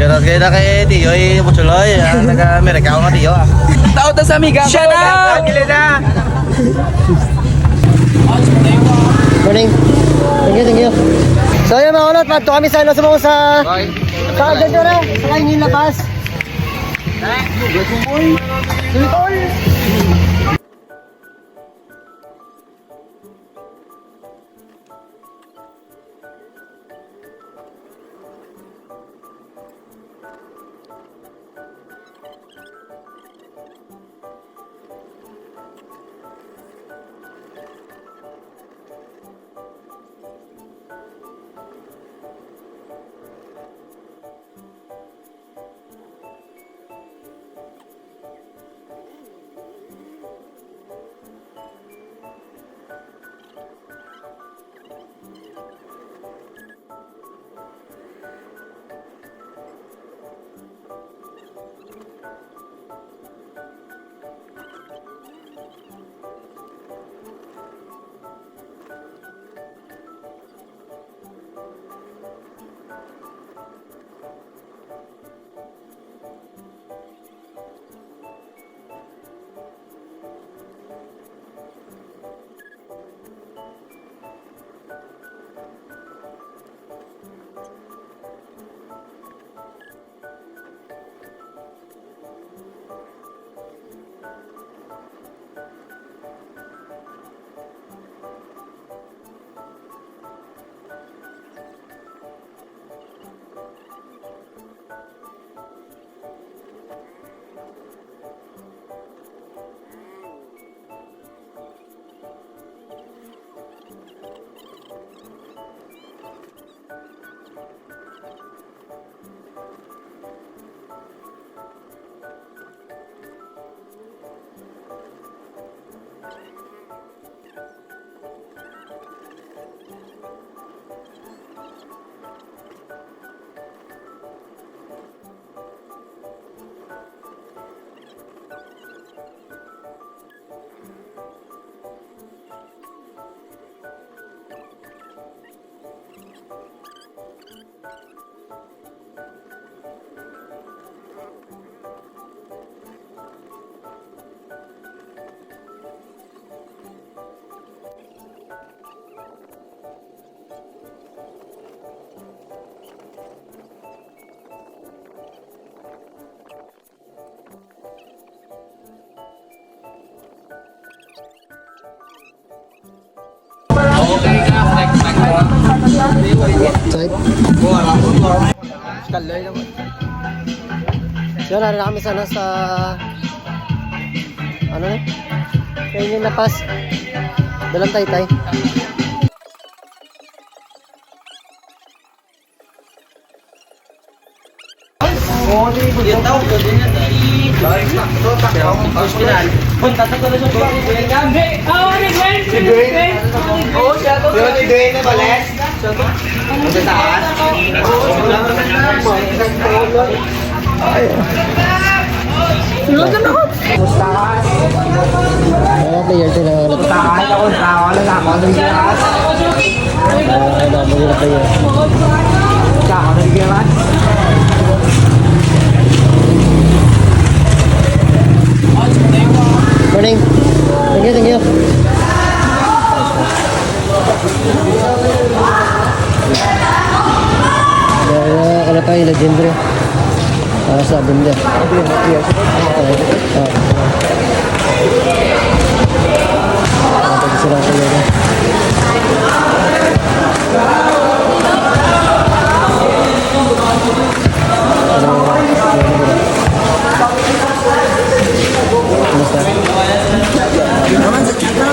Shoutout kayo na kay Tiyoy Butsuloy. Nag-Amerika ako nga Tiyo. Tao ta sa amiga. Shout out! Morning. Thank you. So yun mga kulot, madto kami sa sumungo sa agad nyo na, sa kainin labas. Side. So yun, na kami sana sa ano na? Kainin na pas. Dalang Taytay. Player din Morning. Thank you. Kalau tayo legendary. Sa benda. Sila ko yun.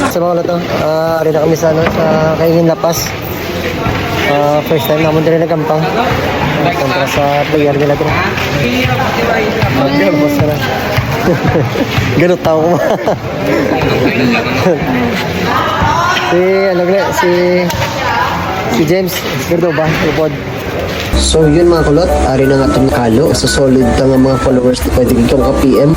Sa mga to, rin na kami sa Kaingin Lapas. First time naman din nagkampang kontra sa player nila ito. Mag-boss ka na. Ganun tao ko. Si James Cordoba, upod. So yun mga kulot, ari na nga itong kalo. So solid na nga mga followers na pwede kong ka-PM.